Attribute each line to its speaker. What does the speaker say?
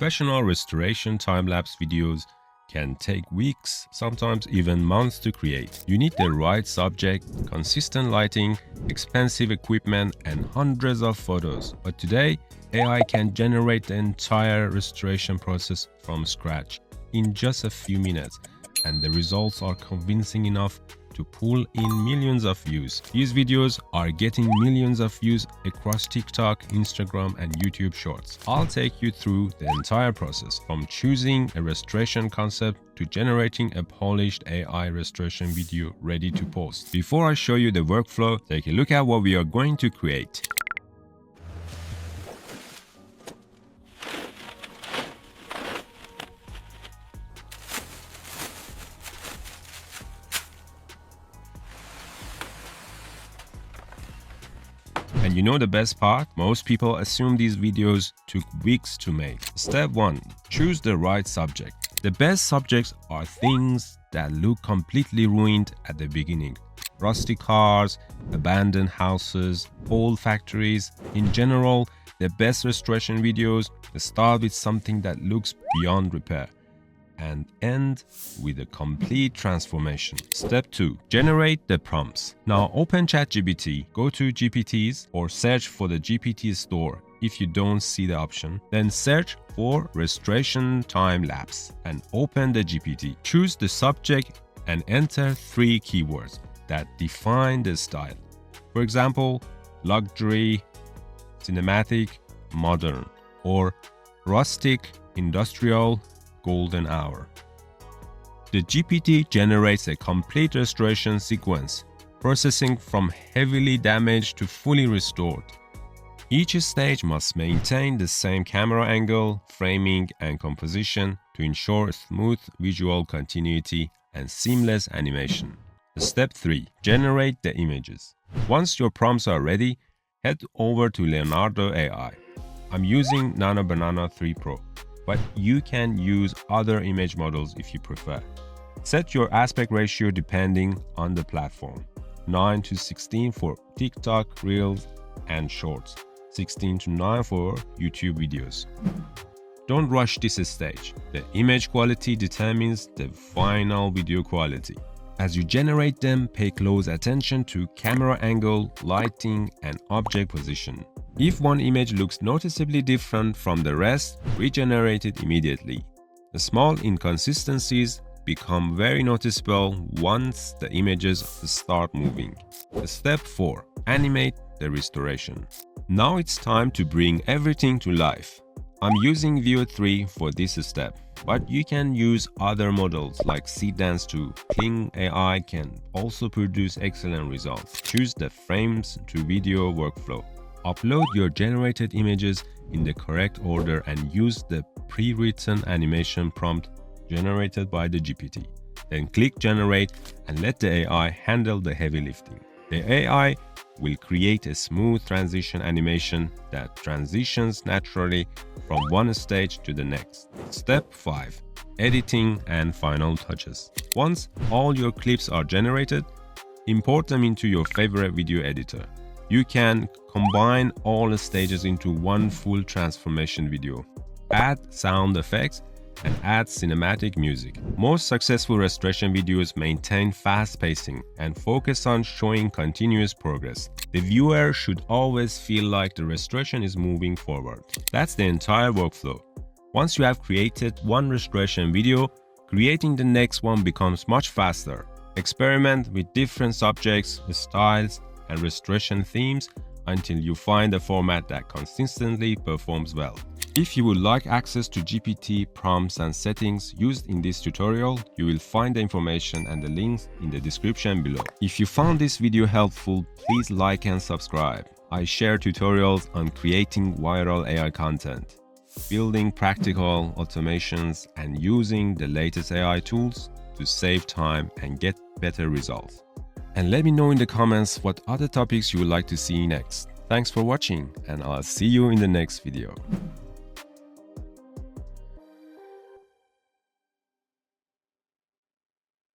Speaker 1: Professional restoration time-lapse videos can take weeks, sometimes even months to create. You need the right subject, consistent lighting, expensive equipment, and hundreds of photos. But today, AI can generate the entire restoration process from scratch in just a few minutes, and the results are convincing enough to pull in millions of views. These videos are getting millions of views across TikTok, Instagram, and YouTube Shorts. I'll take you through the entire process, from choosing a restoration concept to generating a polished AI restoration video ready to post. Before I show you the workflow, take a look at what we are going to create. And you know the best part? Most people assume these videos took weeks to make. Step 1. Choose the right subject. The best subjects are things that look completely ruined at the beginning. Rusty cars, abandoned houses, old factories. In general, the best restoration videos start with something that looks beyond repair and end with a complete transformation. Step 2. Generate the prompts. Now open ChatGPT, go to GPTs or search for the GPT store if you don't see the option. Then search for restoration time lapse and open the GPT. Choose the subject and enter 3 keywords that define the style. For example, luxury, cinematic, modern, or rustic, industrial, golden hour. The GPT generates a complete restoration sequence, processing from heavily damaged to fully restored. Each stage must maintain the same camera angle, framing, and composition to ensure smooth visual continuity and seamless animation. Step 3. Generate the images. Once your prompts are ready, head over to Leonardo AI. I'm using Nano Banana 3 Pro, but you can use other image models if you prefer. Set your aspect ratio depending on the platform. 9:16 for TikTok, Reels, and Shorts. 16:9 for YouTube videos. Don't rush this stage. The image quality determines the final video quality. As you generate them, pay close attention to camera angle, lighting, and object position. If one image looks noticeably different from the rest, regenerate it immediately. The small inconsistencies become very noticeable once the images start moving. Step 4. Animate the restoration. Now it's time to bring everything to life. I'm using Veo 3 for this step, but you can use other models like Seedance 2. Kling AI can also produce excellent results. Choose the frames to video workflow. Upload your generated images in the correct order and use the pre-written animation prompt generated by the GPT. Then click Generate and let the AI handle the heavy lifting. The AI will create a smooth transition animation that transitions naturally from one stage to the next. Step 5. Editing and final touches. Once all your clips are generated, import them into your favorite video editor. You can combine all the stages into one full transformation video. Add sound effects and add cinematic music. Most successful restoration videos maintain fast pacing and focus on showing continuous progress. The viewer should always feel like the restoration is moving forward. That's the entire workflow. Once you have created one restoration video, creating the next one becomes much faster. Experiment with different subjects, styles, and restoration themes until you find a format that consistently performs well. If you would like access to GPT prompts and settings used in this tutorial, you will find the information and the links in the description below. If you found this video helpful, please like and subscribe. I share tutorials on creating viral AI content, building practical automations, and using the latest AI tools to save time and get better results. And let me know in the comments what other topics you would like to see next. Thanks for watching, and I'll see you in the next video.